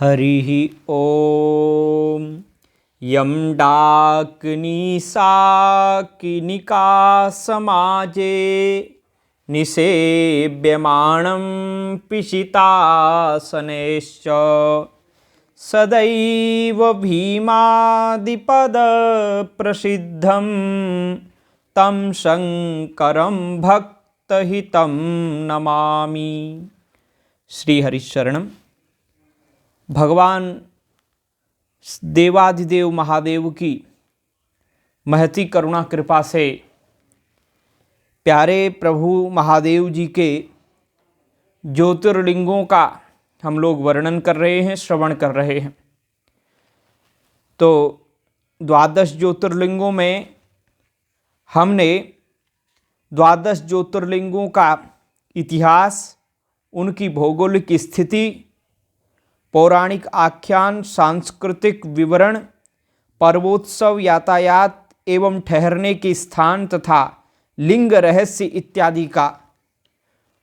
हरिः ॐ यं डाकिनीशाकिनिकासमाजे निषेव्यमाणं पिशितासनैश्च सदैव भीमादिपदप्रसिद्धं तं शङ्करं भक्तहितं नमामि। श्री हरिशरणम। भगवान देवाधिदेव महादेव की महती करुणा कृपा से प्यारे प्रभु महादेव जी के ज्योतिर्लिंगों का हम लोग वर्णन कर रहे हैं, श्रवण कर रहे हैं। तो 12 ज्योतिर्लिंगों में हमने 12 ज्योतिर्लिंगों का इतिहास, उनकी भौगोलिक स्थिति, पौराणिक आख्यान, सांस्कृतिक विवरण, पर्वोत्सव, यातायात एवं ठहरने के स्थान तथा लिंग रहस्य इत्यादि का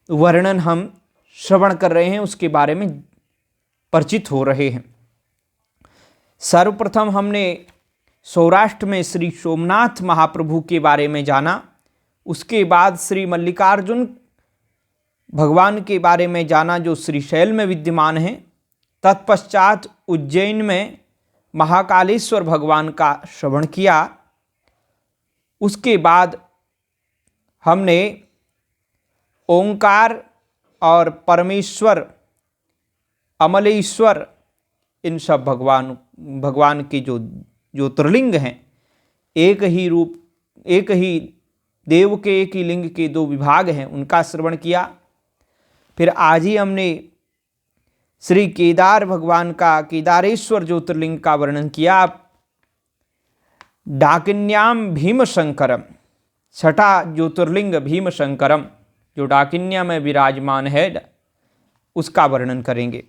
वर्णन हम श्रवण कर रहे हैं, उसके बारे में परिचित हो रहे हैं। सर्वप्रथम हमने सौराष्ट्र में श्री सोमनाथ महाप्रभु के बारे में जाना, उसके बाद श्री मल्लिकार्जुन भगवान के बारे में जाना जो श्रीशैल में विद्यमान हैं। तत्पश्चात उज्जैन में महाकालेश्वर भगवान का श्रवण किया। उसके बाद हमने ओंकार और परमेश्वर, अमलेश्वर, इन सब भगवान के जो ज्योतिर्लिंग हैं, एक ही रूप, एक ही देव के एक ही लिंग के 2 विभाग हैं, उनका श्रवण किया। फिर आज ही हमने श्री केदार भगवान का, केदारेश्वर ज्योतिर्लिंग का वर्णन किया। डाकिन्याम भीमशंकरम, 6ठा ज्योतिर्लिंग भीमशंकरम जो डाकिन्या में विराजमान है, उसका वर्णन करेंगे।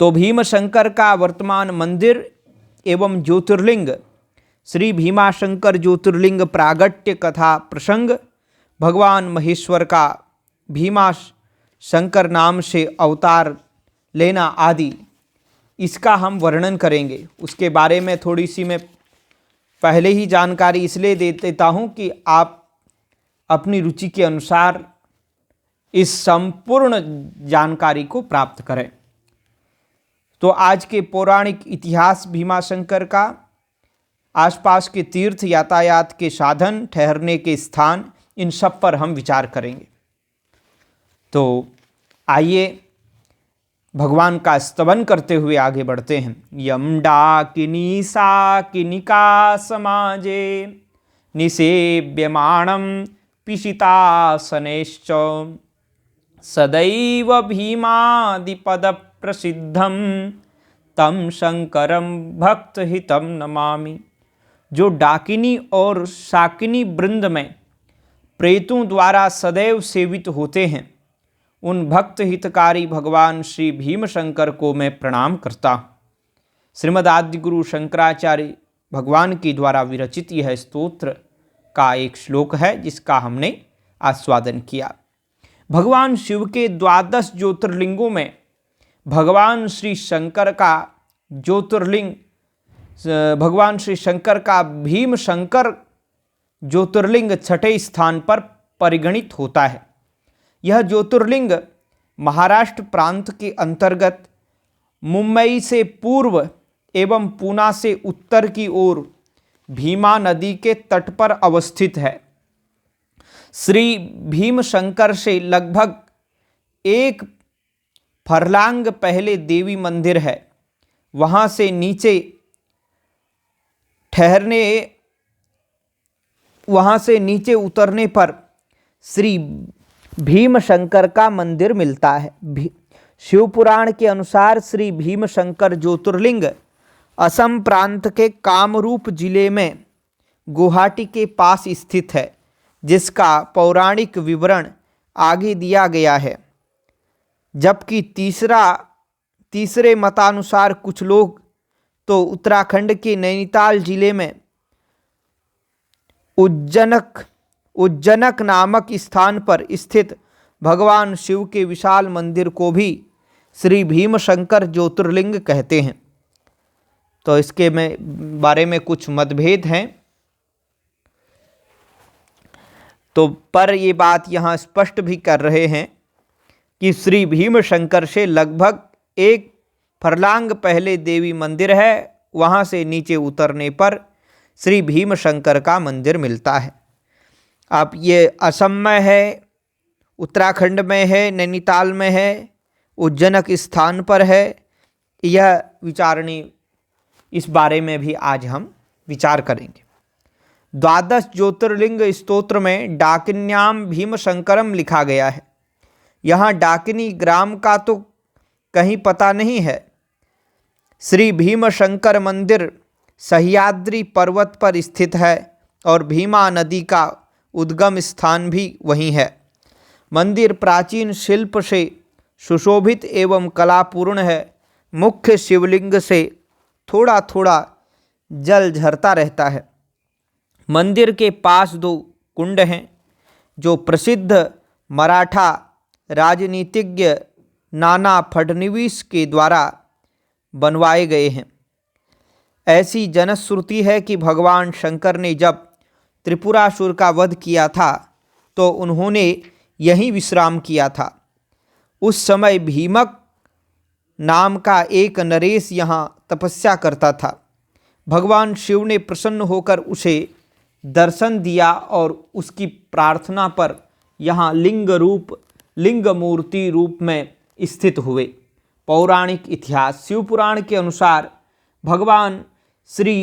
तो भीमशंकर का वर्तमान मंदिर एवं ज्योतिर्लिंग, श्री भीमाशंकर ज्योतिर्लिंग प्रागट्य कथा प्रसंग, भगवान महेश्वर का भीमाशंकर नाम से अवतार लेना आदि, इसका हम वर्णन करेंगे। उसके बारे में थोड़ी सी मैं पहले ही जानकारी इसलिए दे देता हूँ कि आप अपनी रुचि के अनुसार इस संपूर्ण जानकारी को प्राप्त करें। तो आज के पौराणिक इतिहास भीमाशंकर का, आसपास के तीर्थ, यातायात के साधन, ठहरने के स्थान, इन सब पर हम विचार करेंगे। तो आइए भगवान का स्तवन करते हुए आगे बढ़ते हैं। यम डाकिनीशाकिनिका समाजे निषेव्यमाणं पिशितासनैश्च सदैव भीमादिपदप्रसिद्धं तं शंकरं भक्तहितं नमामि। जो डाकिनी और शाकिनी वृंद में प्रेतों द्वारा सदैव सेवित होते हैं, उन भक्त हितकारी भगवान श्री भीमशंकर को मैं प्रणाम करता हूँ। श्रीमद् आदिगुरु शंकराचार्य भगवान के द्वारा विरचित यह स्तोत्र का एक श्लोक है, जिसका हमने आस्वादन किया। भगवान शिव के 12 ज्योतिर्लिंगों में भगवान श्री शंकर का ज्योतिर्लिंग, भगवान श्री शंकर का भीमशंकर ज्योतिर्लिंग 6ठे स्थान पर परिगणित होता है। यह ज्योतिर्लिंग महाराष्ट्र प्रांत के अंतर्गत मुंबई से पूर्व एवं पूना से उत्तर की ओर भीमा नदी के तट पर अवस्थित है। श्री भीमशंकर से लगभग 1 फरलांग पहले देवी मंदिर है। वहाँ से नीचे उतरने पर श्री भीमशंकर का मंदिर मिलता है। शिवपुराण के अनुसार श्री भीमशंकर ज्योतिर्लिंग असम प्रांत के कामरूप जिले में गुवाहाटी के पास स्थित है, जिसका पौराणिक विवरण आगे दिया गया है। जबकि तीसरे मतानुसार कुछ लोग तो उत्तराखंड के नैनीताल जिले में उज्जनक नामक स्थान पर स्थित भगवान शिव के विशाल मंदिर को भी श्री भीमशंकर ज्योतिर्लिंग कहते हैं। तो इसके बारे में कुछ मतभेद हैं, तो पर ये बात यहाँ स्पष्ट भी कर रहे हैं कि श्री भीमशंकर से लगभग 1 फरलांग पहले देवी मंदिर है, वहाँ से नीचे उतरने पर श्री भीमशंकर का मंदिर मिलता है। आप ये असम में है, उत्तराखंड में है, नैनीताल में है, उज्जैनक स्थान पर है, यह विचारणीय, इस बारे में भी आज हम विचार करेंगे। 12 ज्योतिर्लिंग स्तोत्र में डाकिन्याम भीमशंकरम लिखा गया है। यहाँ डाकिनी ग्राम का तो कहीं पता नहीं है। श्री भीमशंकर मंदिर सह्याद्री पर्वत पर स्थित है और भीमा नदी का उद्गम स्थान भी वहीं है। मंदिर प्राचीन शिल्प से सुशोभित एवं कलापूर्ण है। मुख्य शिवलिंग से थोड़ा थोड़ा जल झरता रहता है। मंदिर के पास 2 कुंड हैं जो प्रसिद्ध मराठा राजनीतिज्ञ नाना फडणवीस के द्वारा बनवाए गए हैं। ऐसी जनश्रुति है कि भगवान शंकर ने जब त्रिपुरासुर का वध किया था तो उन्होंने यहीं विश्राम किया था। उस समय भीमक नाम का एक नरेश यहाँ तपस्या करता था। भगवान शिव ने प्रसन्न होकर उसे दर्शन दिया और उसकी प्रार्थना पर यहाँ लिंग मूर्ति रूप में स्थित हुए। पौराणिक इतिहास शिवपुराण के अनुसार भगवान श्री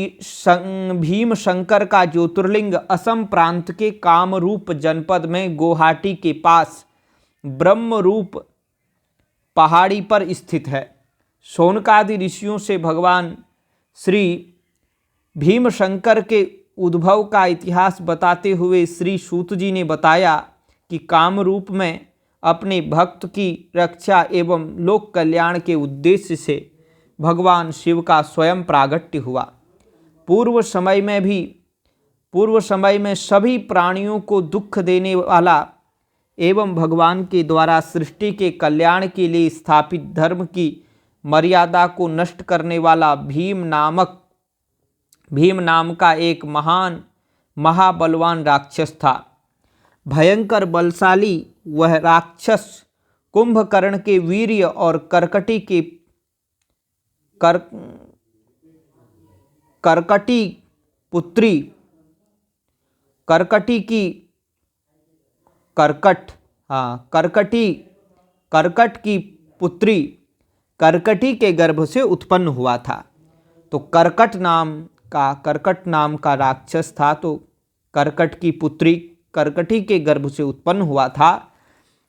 भीमशंकर का ज्योतिर्लिंग असम प्रांत के कामरूप जनपद में गुवाहाटी के पास ब्रह्मरूप पहाड़ी पर स्थित है। शौनकादि ऋषियों से भगवान श्री भीमशंकर के उद्भव का इतिहास बताते हुए श्री सूत जी ने बताया कि कामरूप में अपने भक्त की रक्षा एवं लोक कल्याण के उद्देश्य से भगवान शिव का स्वयं प्रागट्य हुआ। पूर्व समय में सभी प्राणियों को दुख देने वाला एवं भगवान के द्वारा सृष्टि के कल्याण के लिए स्थापित धर्म की मर्यादा को नष्ट करने वाला भीम नाम का एक महाबलवान राक्षस था। भयंकर बलशाली वह राक्षस कुंभकर्ण के वीर्य और करकटी की पुत्री करकटी के गर्भ से उत्पन्न हुआ था। तो करकट नाम का राक्षस था। तो करकट की पुत्री करकटी के गर्भ से उत्पन्न हुआ था।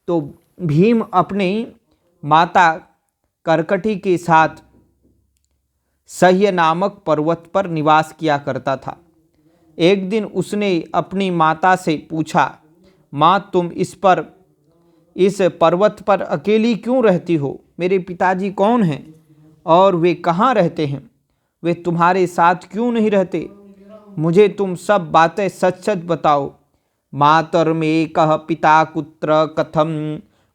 तो भीम अपनी माता करकटी के साथ सह्य नामक पर्वत पर निवास किया करता था। एक दिन उसने अपनी माता से पूछा, माँ तुम इस पर्वत पर अकेली क्यों रहती हो? मेरे पिताजी कौन हैं और वे कहाँ रहते हैं? वे तुम्हारे साथ क्यों नहीं रहते? मुझे तुम सब बातें सच सच बताओ। मातर्मेकः पिता कुत्र कथम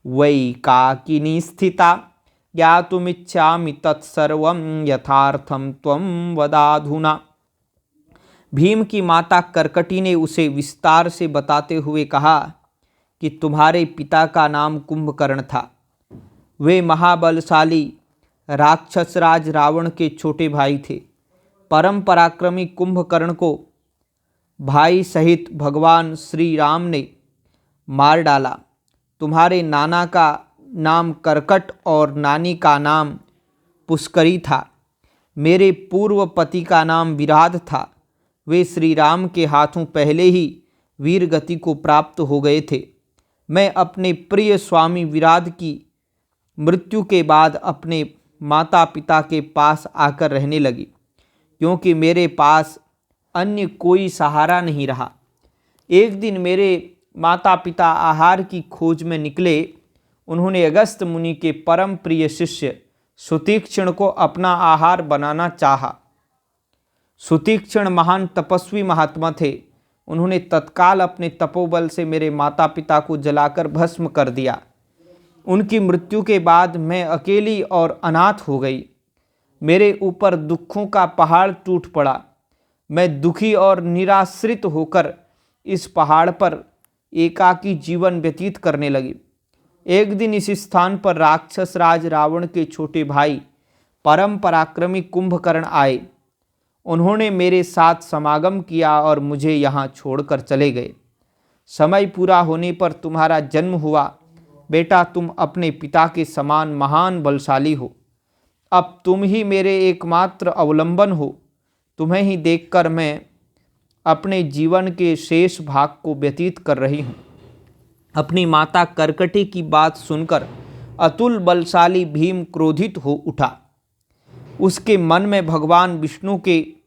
वैकाकिनी स्थिता ज्ञातुमिच्छामि तत्सर्वं यथार्थं त्वं वदाधुना। भीम की माता करकटी ने उसे विस्तार से बताते हुए कहा कि तुम्हारे पिता का नाम कुंभकर्ण था। वे महाबलशाली राक्षसराज रावण के छोटे भाई थे। परम पराक्रमी कुंभकर्ण को भाई सहित भगवान श्री राम ने मार डाला। तुम्हारे नाना का नाम करकट और नानी का नाम पुष्करी था। मेरे पूर्व पति का नाम विराध था। वे श्री राम के हाथों पहले ही वीर गति को प्राप्त हो गए थे। मैं अपने प्रिय स्वामी विराध की मृत्यु के बाद अपने माता पिता के पास आकर रहने लगी, क्योंकि मेरे पास अन्य कोई सहारा नहीं रहा। एक दिन मेरे माता पिता आहार की खोज में निकले। उन्होंने अगस्त मुनि के परम प्रिय शिष्य सुतीक्ष्ण को अपना आहार बनाना चाहा। सुतीक्ष्ण महान तपस्वी महात्मा थे। उन्होंने तत्काल अपने तपोबल से मेरे माता पिता को जलाकर भस्म कर दिया। उनकी मृत्यु के बाद मैं अकेली और अनाथ हो गई। मेरे ऊपर दुखों का पहाड़ टूट पड़ा। मैं दुखी और निराश्रित होकर इस पहाड़ पर एकाकी जीवन व्यतीत करने लगी। एक दिन इस स्थान पर राक्षस राज रावण के छोटे भाई परम पराक्रमी कुंभकर्ण आए। उन्होंने मेरे साथ समागम किया और मुझे यहाँ छोड़कर चले गए। समय पूरा होने पर तुम्हारा जन्म हुआ। बेटा, तुम अपने पिता के समान महान बलशाली हो। अब तुम ही मेरे एकमात्र अवलंबन हो। तुम्हें ही देखकर मैं अपने जीवन के शेष भाग को व्यतीत कर रही हूँ। अपनी माता कर्कटी की बात सुनकर अतुल बलशाली भीम क्रोधित हो उठा। उसके मन में भगवान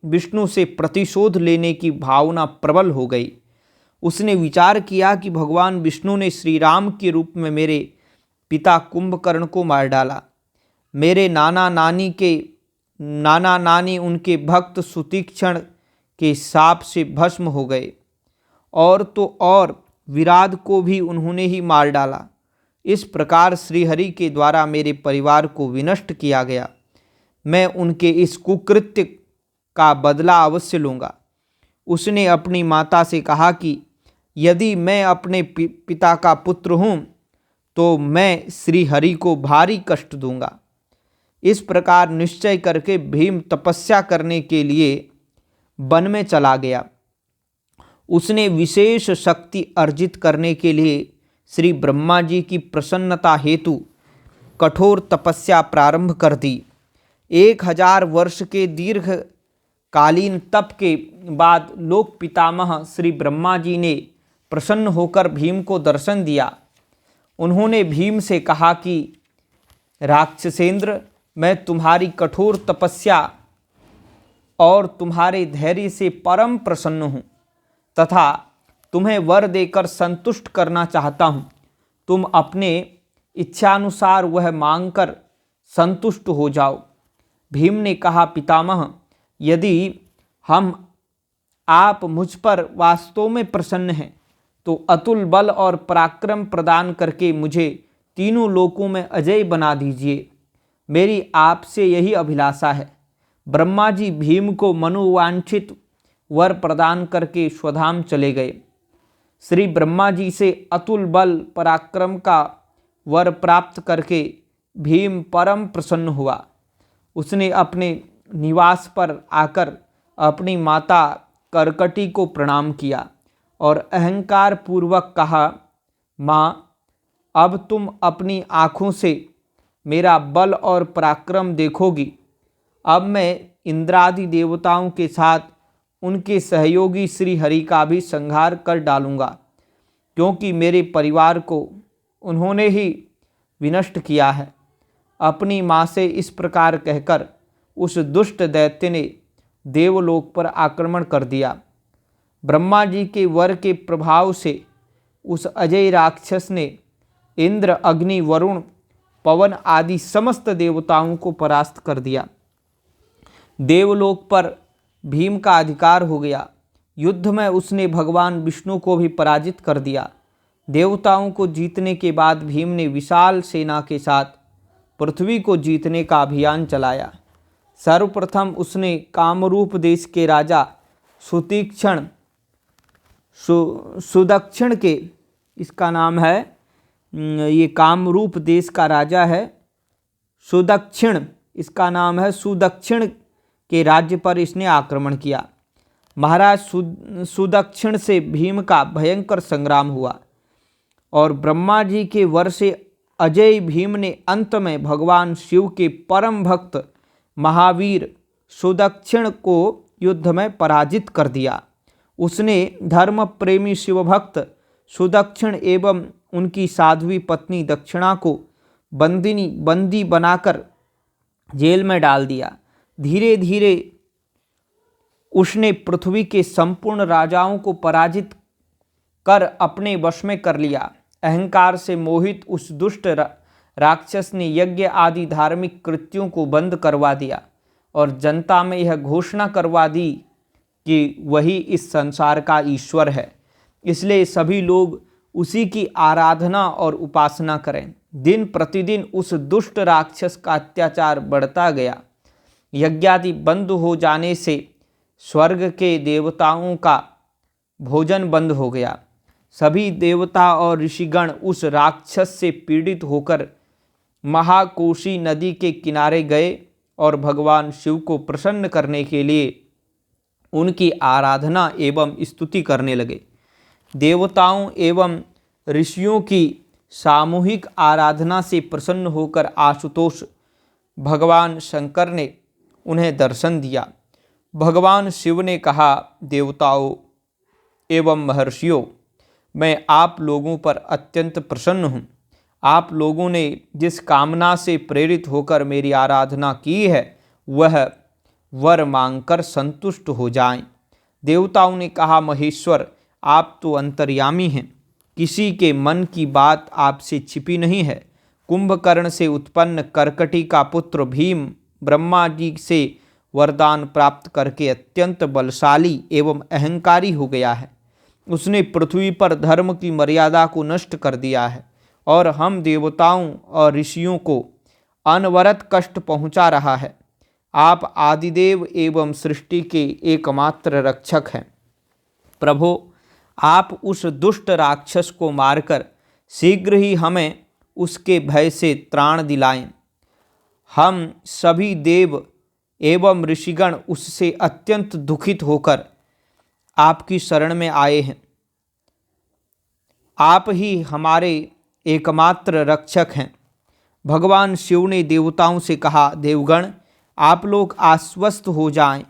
विष्णु से प्रतिशोध लेने की भावना प्रबल हो गई। उसने विचार किया कि भगवान विष्णु ने श्री राम के रूप में मेरे पिता कुंभकर्ण को मार डाला। मेरे नाना नानी उनके भक्त सुतीक्षण के शाप से भस्म हो गए, और तो और विराट को भी उन्होंने ही मार डाला। इस प्रकार श्रीहरि के द्वारा मेरे परिवार को विनष्ट किया गया। मैं उनके इस कुकृत्य का बदला अवश्य लूँगा। उसने अपनी माता से कहा कि यदि मैं अपने पिता का पुत्र हूँ तो मैं श्रीहरि को भारी कष्ट दूंगा। इस प्रकार निश्चय करके भीम तपस्या करने के लिए वन में चला गया। उसने विशेष शक्ति अर्जित करने के लिए श्री ब्रह्मा जी की प्रसन्नता हेतु कठोर तपस्या प्रारंभ कर दी। 1000 वर्ष के दीर्घकालीन तप के बाद लोक पितामह श्री ब्रह्मा जी ने प्रसन्न होकर भीम को दर्शन दिया। उन्होंने भीम से कहा कि राक्षसेंद्र, मैं तुम्हारी कठोर तपस्या और तुम्हारे धैर्य से परम प्रसन्न हूँ तथा तुम्हें वर देकर संतुष्ट करना चाहता हूँ। तुम अपने इच्छानुसार वह मांगकर संतुष्ट हो जाओ। भीम ने कहा, पितामह, यदि आप मुझ पर वास्तव में प्रसन्न हैं तो अतुल बल और पराक्रम प्रदान करके मुझे तीनों लोकों में अजय बना दीजिए। मेरी आपसे यही अभिलाषा है। ब्रह्मा जी भीम को मनोवांछित वर प्रदान करके स्वधाम चले गए। श्री ब्रह्मा जी से अतुल बल पराक्रम का वर प्राप्त करके भीम परम प्रसन्न हुआ। उसने अपने निवास पर आकर अपनी माता कर्कटी को प्रणाम किया और अहंकार पूर्वक कहा, माँ, अब तुम अपनी आँखों से मेरा बल और पराक्रम देखोगी। अब मैं इंद्रादि देवताओं के साथ उनके सहयोगी श्री हरि का भी संहार कर डालूँगा, क्योंकि मेरे परिवार को उन्होंने ही विनष्ट किया है। अपनी माँ से इस प्रकार कहकर उस दुष्ट दैत्य ने देवलोक पर आक्रमण कर दिया। ब्रह्मा जी के वर के प्रभाव से उस अजय राक्षस ने इंद्र, अग्नि, वरुण, पवन आदि समस्त देवताओं को परास्त कर दिया। देवलोक पर भीम का अधिकार हो गया। युद्ध में उसने भगवान विष्णु को भी पराजित कर दिया। देवताओं को जीतने के बाद भीम ने विशाल सेना के साथ पृथ्वी को जीतने का अभियान चलाया। सर्वप्रथम उसने कामरूप देश के राजा सुतीक्षण सुदक्षिण के, इसका नाम है, ये कामरूप देश का राजा है सुदक्षिण, इसका नाम है सुदक्षिण के राज्य पर इसने आक्रमण किया। महाराज सुदक्षिण से भीम का भयंकर संग्राम हुआ और ब्रह्मा जी के वर से अजय भीम ने अंत में भगवान शिव के परम भक्त महावीर सुदक्षिण को युद्ध में पराजित कर दिया। उसने धर्म प्रेमी शिवभक्त सुदक्षिण एवं उनकी साध्वी पत्नी दक्षिणा को बंदी बनाकर जेल में डाल दिया। धीरे धीरे उसने पृथ्वी के संपूर्ण राजाओं को पराजित कर अपने वश में कर लिया। अहंकार से मोहित उस दुष्ट राक्षस ने यज्ञ आदि धार्मिक कृत्यों को बंद करवा दिया और जनता में यह घोषणा करवा दी कि वही इस संसार का ईश्वर है। इसलिए सभी लोग उसी की आराधना और उपासना करें। दिन प्रतिदिन उस दुष्ट राक्षस का अत्याचार बढ़ता गया। यज्ञादि बंद हो जाने से स्वर्ग के देवताओं का भोजन बंद हो गया। सभी देवता और ऋषिगण उस राक्षस से पीड़ित होकर महाकोशी नदी के किनारे गए और भगवान शिव को प्रसन्न करने के लिए उनकी आराधना एवं स्तुति करने लगे। देवताओं एवं ऋषियों की सामूहिक आराधना से प्रसन्न होकर आशुतोष भगवान शंकर ने उन्हें दर्शन दिया। भगवान शिव ने कहा, देवताओं एवं महर्षियों, मैं आप लोगों पर अत्यंत प्रसन्न हूँ। आप लोगों ने जिस कामना से प्रेरित होकर मेरी आराधना की है वह वर मांगकर संतुष्ट हो जाएं। देवताओं ने कहा, महेश्वर, आप तो अंतर्यामी हैं, किसी के मन की बात आपसे छिपी नहीं है। कुंभकर्ण से उत्पन्न कर्कटी का पुत्र भीम ब्रह्मा जी से वरदान प्राप्त करके अत्यंत बलशाली एवं अहंकारी हो गया है। उसने पृथ्वी पर धर्म की मर्यादा को नष्ट कर दिया है और हम देवताओं और ऋषियों को अनवरत कष्ट पहुंचा रहा है। आप आदिदेव एवं सृष्टि के एकमात्र रक्षक हैं। प्रभो, आप उस दुष्ट राक्षस को मारकर शीघ्र ही हमें उसके भय से त्राण दिलाएं। हम सभी देव एवं ऋषिगण उससे अत्यंत दुखित होकर आपकी शरण में आए हैं। आप ही हमारे एकमात्र रक्षक हैं। भगवान शिव ने देवताओं से कहा, देवगण, आप लोग आश्वस्त हो जाएं।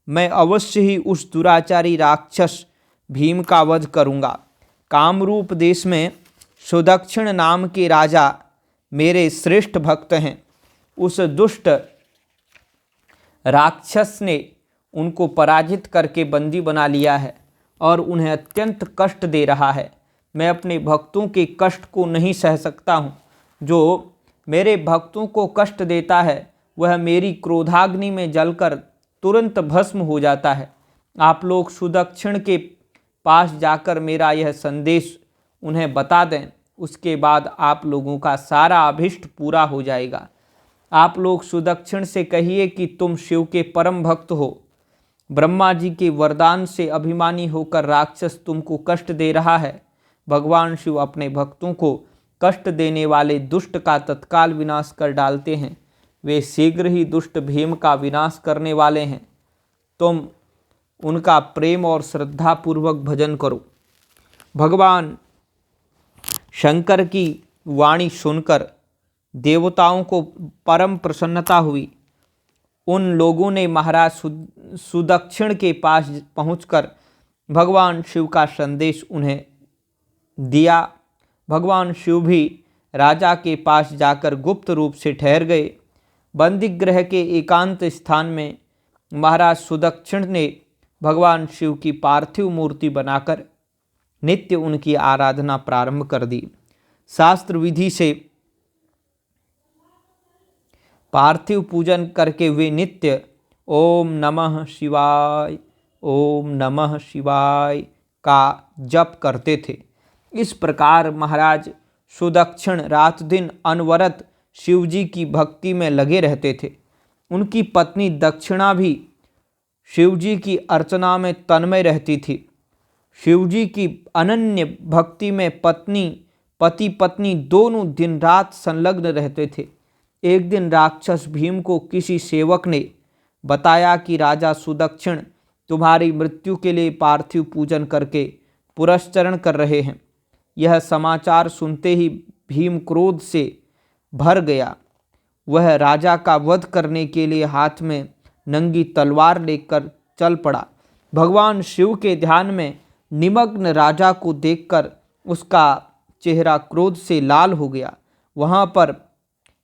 मैं अवश्य ही उस दुराचारी राक्षस भीम का वध करूंगा। कामरूप देश में सुदक्षिण नाम के राजा मेरे श्रेष्ठ भक्त हैं। उस दुष्ट राक्षस ने उनको पराजित करके बंदी बना लिया है और उन्हें अत्यंत कष्ट दे रहा है। मैं अपने भक्तों के कष्ट को नहीं सह सकता हूँ। जो मेरे भक्तों को कष्ट देता है वह मेरी क्रोधाग्नि में जलकर तुरंत भस्म हो जाता है। आप लोग सुदक्षिण के पास जाकर मेरा यह संदेश उन्हें बता दें, उसके बाद आप लोगों का सारा अभिष्ट पूरा हो जाएगा। आप लोग सुदक्षिण से कहिए कि तुम शिव के परम भक्त हो। ब्रह्मा जी के वरदान से अभिमानी होकर राक्षस तुमको कष्ट दे रहा है। भगवान शिव अपने भक्तों को कष्ट देने वाले दुष्ट का तत्काल विनाश कर डालते हैं। वे शीघ्र ही दुष्ट भीम का विनाश करने वाले हैं। तुम उनका प्रेम और श्रद्धा पूर्वक भजन करो। भगवान शंकर की वाणी सुनकर देवताओं को परम प्रसन्नता हुई। उन लोगों ने महाराज सुदक्षिण के पास पहुंचकर भगवान शिव का संदेश उन्हें दिया। भगवान शिव भी राजा के पास जाकर गुप्त रूप से ठहर गए। बंदीगृह के एकांत स्थान में महाराज सुदक्षिण ने भगवान शिव की पार्थिव मूर्ति बनाकर नित्य उनकी आराधना प्रारंभ कर दी। शास्त्र विधि से पार्थिव पूजन करके वे नित्य ओम नमः शिवाय, ओम नमः शिवाय का जप करते थे। इस प्रकार महाराज सुदक्षिण रात दिन अनवरत शिवजी की भक्ति में लगे रहते थे। उनकी पत्नी दक्षिणा भी शिवजी की अर्चना में तन्मय रहती थी। शिवजी की अनन्य भक्ति में पति पत्नी दोनों दिन रात संलग्न रहते थे। एक दिन राक्षस भीम को किसी सेवक ने बताया कि राजा सुदक्षिण तुम्हारी मृत्यु के लिए पार्थिव पूजन करके पुरस्चरण कर रहे हैं। यह समाचार सुनते ही भीम क्रोध से भर गया। वह राजा का वध करने के लिए हाथ में नंगी तलवार लेकर चल पड़ा। भगवान शिव के ध्यान में निमग्न राजा को देखकर उसका चेहरा क्रोध से लाल हो गया। वहाँ पर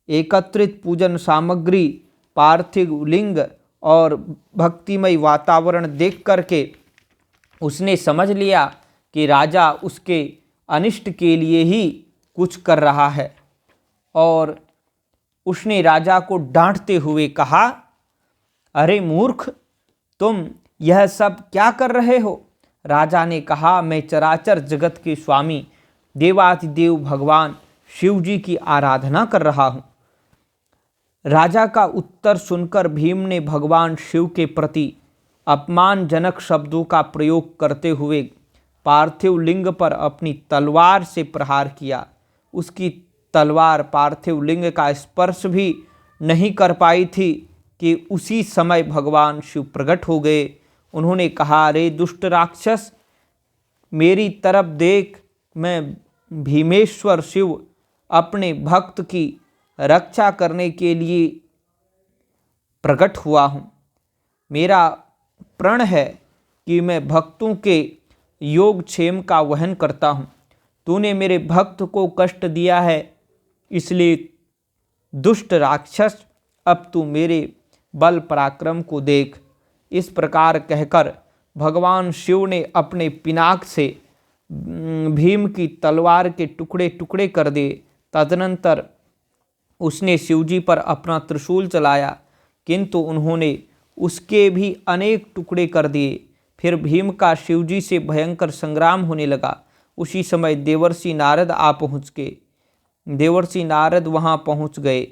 एकत्रित पूजन सामग्री, पार्थिव लिंग और भक्तिमय वातावरण देख करके उसने समझ लिया कि राजा उसके अनिष्ट के लिए ही कुछ कर रहा है और उसने राजा को डांटते हुए कहा, अरे मूर्ख, तुम यह सब क्या कर रहे हो? राजा ने कहा, मैं चराचर जगत के स्वामी देवाधिदेव भगवान शिव जी की आराधना कर रहा हूँ। राजा का उत्तर सुनकर भीम ने भगवान शिव के प्रति अपमानजनक शब्दों का प्रयोग करते हुए पार्थिव लिंग पर अपनी तलवार से प्रहार किया। उसकी तलवार पार्थिव लिंग का स्पर्श भी नहीं कर पाई थी कि उसी समय भगवान शिव प्रकट हो गए। उन्होंने कहा, अरे दुष्ट राक्षस, मेरी तरफ देख, मैं भीमेश्वर शिव अपने भक्त की रक्षा करने के लिए प्रकट हुआ हूँ। मेरा प्रण है कि मैं भक्तों के योगक्षेम का वहन करता हूँ। तूने मेरे भक्त को कष्ट दिया है, इसलिए दुष्ट राक्षस, अब तू मेरे बल पराक्रम को देख। इस प्रकार कहकर भगवान शिव ने अपने पिनाक से भीम की तलवार के टुकड़े टुकड़े कर दिए। तदनंतर उसने शिवजी पर अपना त्रिशूल चलाया, किंतु उन्होंने उसके भी अनेक टुकड़े कर दिए। फिर भीम का शिवजी से भयंकर संग्राम होने लगा। उसी समय देवर्षि नारद आ पहुँच गए। देवर्षि नारद वहाँ पहुँच गए।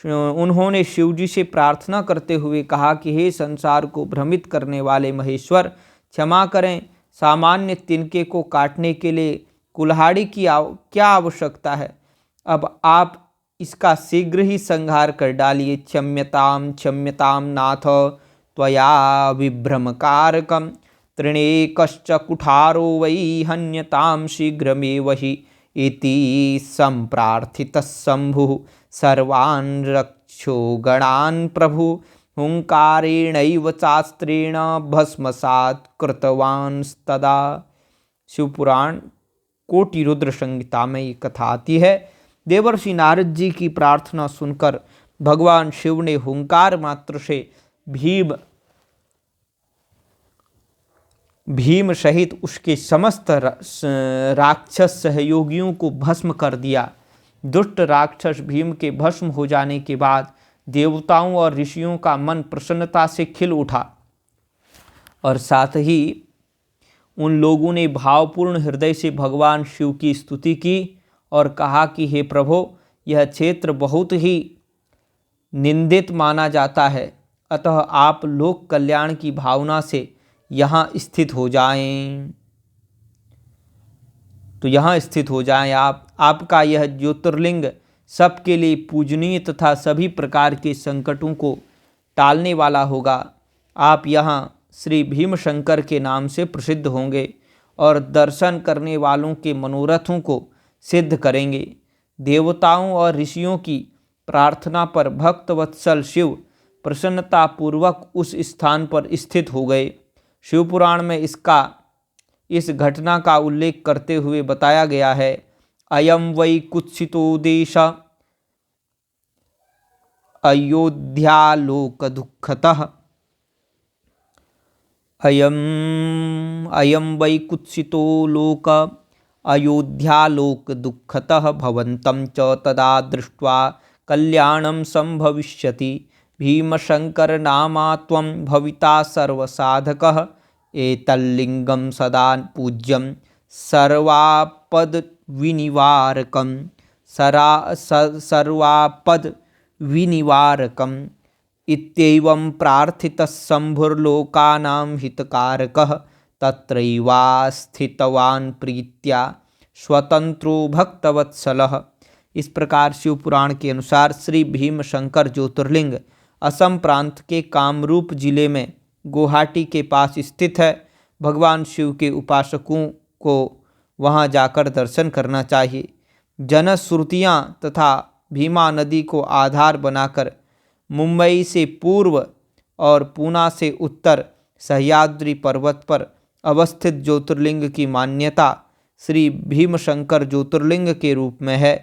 उन्होंने शिवजी से प्रार्थना करते हुए कहा कि हे संसार को भ्रमित करने वाले महेश्वर, क्षमा करें। सामान्य तिनके को काटने के लिए कुल्हाड़ी की क्या आवश्यकता है? अब आप इसका शीघ्र ही संहार कर डालिए। क्षम्यताम क्षम्यताम नाथ त्वया विभ्रमकारकम त्रिणेकश्च कुठारो वै हन्यताम शीघ्रमेव हि इति संप्रार्थितः शंभुः सर्वान् रक्षो गणान् प्रभु हुंकारेणैव चास्त्रेण भस्मसात् कृतवांस्तदा। शिवपुराण कोटि रुद्र संहिता में ये कथा आती है। देवर्षि नारद जी की प्रार्थना सुनकर भगवान शिव ने हुंकार मात्र से भीम सहित उसके समस्त राक्षस सहयोगियों को भस्म कर दिया। दुष्ट राक्षस भीम के भस्म हो जाने के बाद देवताओं और ऋषियों का मन प्रसन्नता से खिल उठा और साथ ही उन लोगों ने भावपूर्ण हृदय से भगवान शिव की स्तुति की और कहा कि हे प्रभु, यह क्षेत्र बहुत ही निंदित माना जाता है, अतः आप लोक कल्याण की भावना से यहाँ स्थित हो जाएं। तो यहाँ स्थित हो जाएं आप। आपका यह ज्योतिर्लिंग सबके लिए पूजनीय तथा सभी प्रकार के संकटों को टालने वाला होगा। आप यहाँ श्री भीमशंकर के नाम से प्रसिद्ध होंगे और दर्शन करने वालों के मनोरथों को सिद्ध करेंगे। देवताओं और ऋषियों की प्रार्थना पर भक्तवत्सल शिव प्रसन्नतापूर्वक उस स्थान पर स्थित हो गए। शिवपुराण में इस घटना का उल्लेख करते हुए बताया गया है, अयम वै कुत्सितो देश अयोध्यालोक दुःखतः अयम वै कुत्सितो लोक अयोध्यालोक दुःखतः भवन्तं च तदा दृष्ट्वा कल्याणं संभविष्यति। भीमशंकर नामा त्वं भविता सर्वसाधकः एतल्लिंगं सदा पूज्यं सर्वापद विनिवारकं सर्वापद विनिवारकम् इत्येवं प्रार्थितः शंभुर्लोकानां हितकारकः तत्रैवास्थितवान् प्रीत्या स्वतंत्रो भक्तवत्सलः। इस प्रकार शिवपुराण के अनुसार श्री भीमशंकर ज्योतिर्लिंग असम प्रांत के कामरूप जिले में गुवाहाटी के पास स्थित है। भगवान शिव के उपासकों को वहां जाकर दर्शन करना चाहिए। जनश्रुतियाँ तथा भीमा नदी को आधार बनाकर मुंबई से पूर्व और पूना से उत्तर सह्याद्री पर्वत पर अवस्थित ज्योतिर्लिंग की मान्यता श्री भीमशंकर ज्योतिर्लिंग के रूप में है।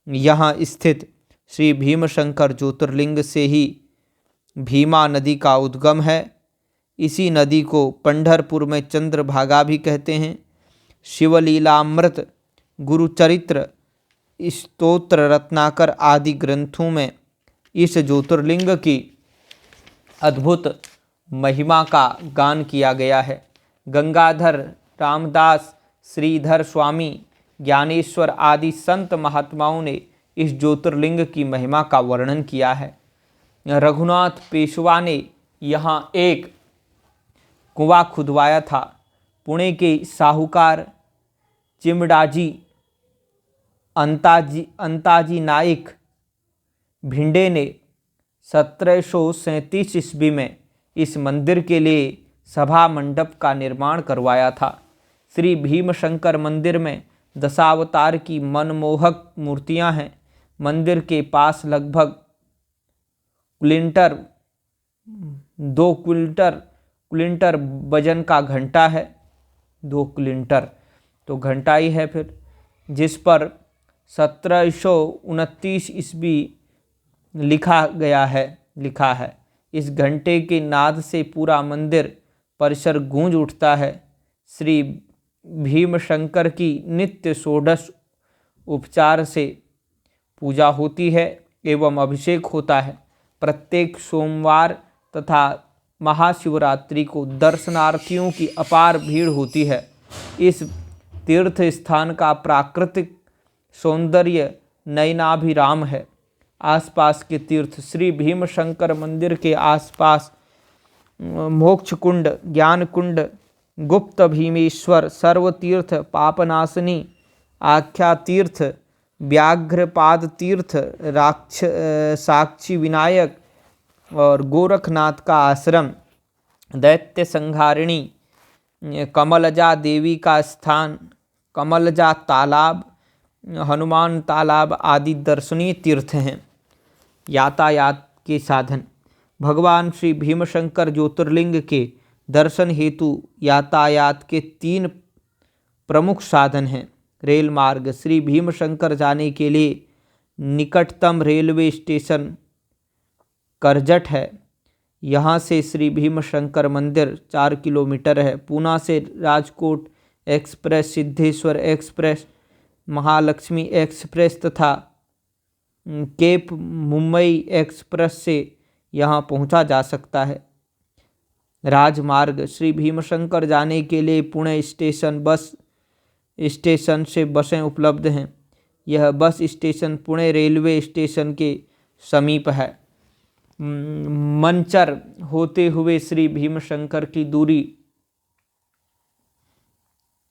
यहाँ स्थित श्री भीमशंकर ज्योतिर्लिंग से ही भीमा नदी का उद्गम है। इसी नदी को पंढरपुर में चंद्रभागा भी कहते हैं। शिवलीलामृत, गुरुचरित्र, स्तोत्र रत्नाकर आदि ग्रंथों में इस ज्योतिर्लिंग की अद्भुत महिमा का गान किया गया है। गंगाधर, रामदास, श्रीधर स्वामी, ज्ञानेश्वर आदि संत महात्माओं ने इस ज्योतिर्लिंग की महिमा का वर्णन किया है। रघुनाथ पेशवा ने यहाँ एक कुआं खुदवाया था। पुणे के साहूकार चिमडाजी अंताजी नाइक भिंडे ने 1737 ईस्वी में इस मंदिर के लिए सभा मंडप का निर्माण करवाया था। श्री भीमशंकर मंदिर में दशावतार की मनमोहक मूर्तियां हैं। मंदिर के पास लगभग 2 क्विंटल वजन का घंटा है। 2 क्विंटल तो घंटा ही है फिर, जिस पर 1729 ईस्वी लिखा है। इस घंटे के नाद से पूरा मंदिर परिसर गूंज उठता है। श्री भीमशंकर की नित्य षोडश उपचार से पूजा होती है एवं अभिषेक होता है। प्रत्येक सोमवार तथा महाशिवरात्रि को दर्शनार्थियों की अपार भीड़ होती है। इस तीर्थ स्थान का प्राकृतिक सौंदर्य नयनाभिराम है। आसपास के तीर्थ श्री भीमशंकर मंदिर के आसपास मोक्ष कुंड, ज्ञान कुंड, गुप्त भीमेश्वर, सर्वतीर्थ, पापनाशनी, आख्या तीर्थ, व्याघ्रपाद तीर्थ, साक्षी विनायक और गोरखनाथ का आश्रम, दैत्य संहारिणी, कमलजा देवी का स्थान, कमलजा तालाब, हनुमान तालाब आदि दर्शनीय तीर्थ हैं। यातायात के साधन। भगवान श्री भीमशंकर ज्योतिर्लिंग के दर्शन हेतु यातायात के 3 प्रमुख साधन हैं। रेल मार्ग। श्री भीमशंकर जाने के लिए निकटतम रेलवे स्टेशन करजट है। यहाँ से श्री भीमशंकर मंदिर 4 किलोमीटर है। पूना से Rajkot express, Siddheshwar express, Mahalakshmi express तथा केप मुंबई एक्सप्रेस से यहाँ पहुँचा जा सकता है। राजमार्ग। श्री भीमशंकर जाने के लिए पुणे स्टेशन से बसें उपलब्ध हैं। यह bus station Pune railway station के समीप है। मंचर होते हुए श्री भीमशंकर की दूरी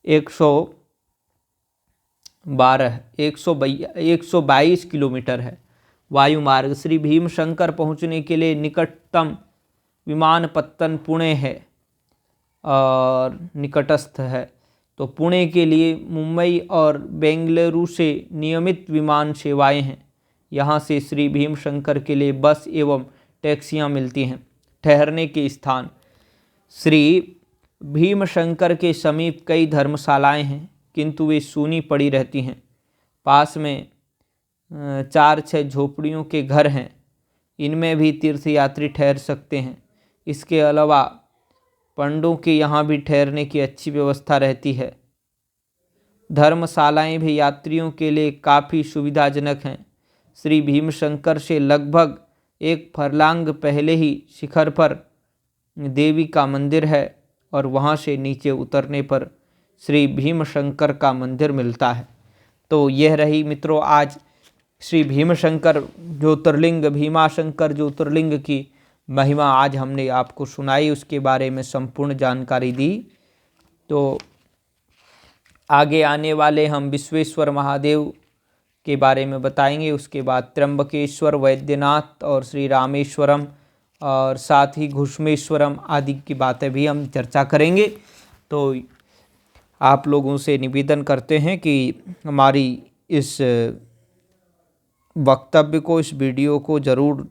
122 किलोमीटर है। वायुमार्ग। श्री भीमशंकर पहुंचने के लिए निकटतम विमानपत्तन पुणे है और निकटस्थ है। तो पुणे के लिए मुंबई और बेंगलुरु से नियमित विमान सेवाएं हैं। यहाँ से श्री भीमशंकर के लिए बस एवं टैक्सियाँ मिलती हैं। ठहरने के स्थान। श्री भीमशंकर के समीप कई धर्मशालाएं हैं, किंतु वे सूनी पड़ी रहती हैं। पास में 4-6 झोपड़ियों के घर हैं। इनमें भी तीर्थयात्री ठहर सकते हैं। इसके अलावा पंडों के यहाँ भी ठहरने की अच्छी व्यवस्था रहती है। धर्मशालाएं भी यात्रियों के लिए काफ़ी सुविधाजनक हैं। श्री भीमशंकर से लगभग 1 फरलांग पहले ही शिखर पर देवी का मंदिर है और वहाँ से नीचे उतरने पर श्री भीमशंकर का मंदिर मिलता है। तो यह रही मित्रों आज श्री भीमशंकर ज्योतिर्लिंग, भीमाशंकर ज्योतिर्लिंग की महिमा आज हमने आपको सुनाई, उसके बारे में संपूर्ण जानकारी दी। तो आगे आने वाले हम विश्वेश्वर महादेव के बारे में बताएंगे, उसके बाद त्र्यंबकेश्वर, वैद्यनाथ और श्री रामेश्वरम और साथ ही घुष्मेश्वरम आदि की बातें भी हम चर्चा करेंगे। तो आप लोगों से निवेदन करते हैं कि हमारी इस वक्तव्य को, इस वीडियो को ज़रूर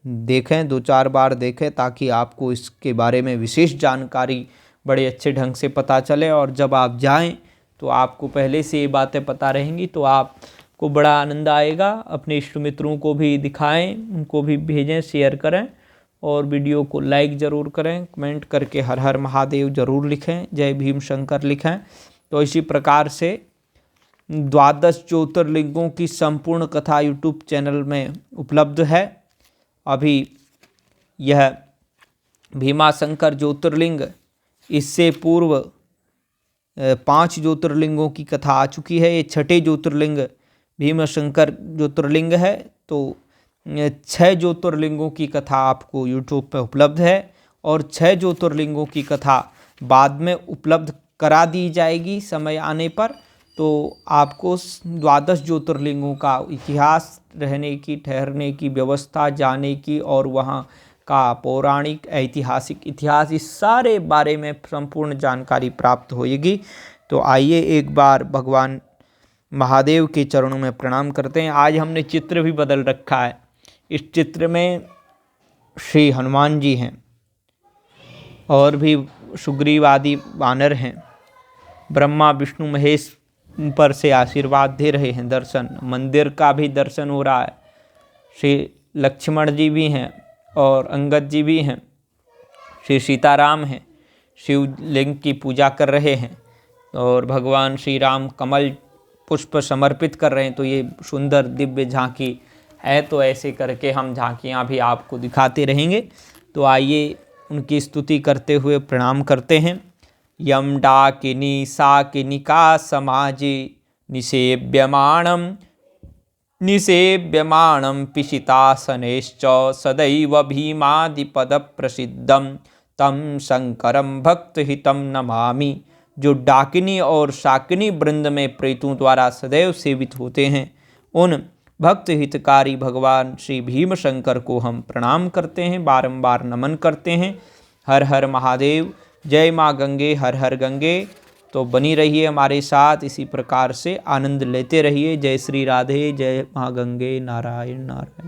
देखें, 2-4 बार देखें, ताकि आपको इसके बारे में विशेष जानकारी बड़े अच्छे ढंग से पता चले। और जब आप जाएं तो आपको पहले से ये बातें पता रहेंगी, तो आपको बड़ा आनंद आएगा। अपने इष्ट मित्रों को भी दिखाएं, उनको भी भेजें, शेयर करें और वीडियो को लाइक ज़रूर करें। कमेंट करके हर हर महादेव ज़रूर लिखें, जय भीमशंकर लिखें। तो इसी प्रकार से 12 ज्योतिर्लिंगों की संपूर्ण कथा यूट्यूब चैनल में उपलब्ध है। अभी यह भीमाशंकर ज्योतिर्लिंग, इससे पूर्व 5 ज्योतिर्लिंगों की कथा आ चुकी है। ये छठे ज्योतिर्लिंग भीमशंकर ज्योतिर्लिंग है। तो 6 ज्योतिर्लिंगों की कथा आपको यूट्यूब पर उपलब्ध है और 6 ज्योतिर्लिंगों की कथा बाद में उपलब्ध करा दी जाएगी समय आने पर। तो आपको 12 ज्योतिर्लिंगों का इतिहास, रहने की, ठहरने की व्यवस्था, जाने की और वहाँ का पौराणिक ऐतिहासिक इतिहास, इस सारे बारे में संपूर्ण जानकारी प्राप्त होगी। तो आइए एक बार भगवान महादेव के चरणों में प्रणाम करते हैं। आज हमने चित्र भी बदल रखा है। इस चित्र में श्री हनुमान जी हैं और भी सुग्रीव आदि वानर हैं। ब्रह्मा विष्णु महेश पर से आशीर्वाद दे रहे हैं। दर्शन, मंदिर का भी दर्शन हो रहा है। श्री लक्ष्मण जी भी हैं और अंगद जी भी हैं। श्री सीताराम हैं, शिवलिंग की पूजा कर रहे हैं और भगवान श्री राम कमल पुष्प समर्पित कर रहे हैं। तो ये सुंदर दिव्य झांकी है। तो ऐसे करके हम झांकियाँ भी आपको दिखाते रहेंगे। तो आइए उनकी स्तुति करते हुए प्रणाम करते हैं। यम डाकिनी साकिनिका समाजे निसेव्यमाणं पिशितासनेश्च सदैव भीमादिपदप्रसिद्धं तं शंकरं भक्तहितं नमामि। जो डाकिनी और शाकिनी वृंद में प्रेतों द्वारा सदैव सेवित होते हैं, उन भक्त हितकारी भगवान श्री भीमशंकर को हम प्रणाम करते हैं, बारंबार नमन करते हैं। हर हर महादेव, जय माँ गंगे, हर हर गंगे। तो बनी रहिए हमारे साथ, इसी प्रकार से आनंद लेते रहिए। जय श्री राधे, जय माँ गंगे, नारायण नारायण।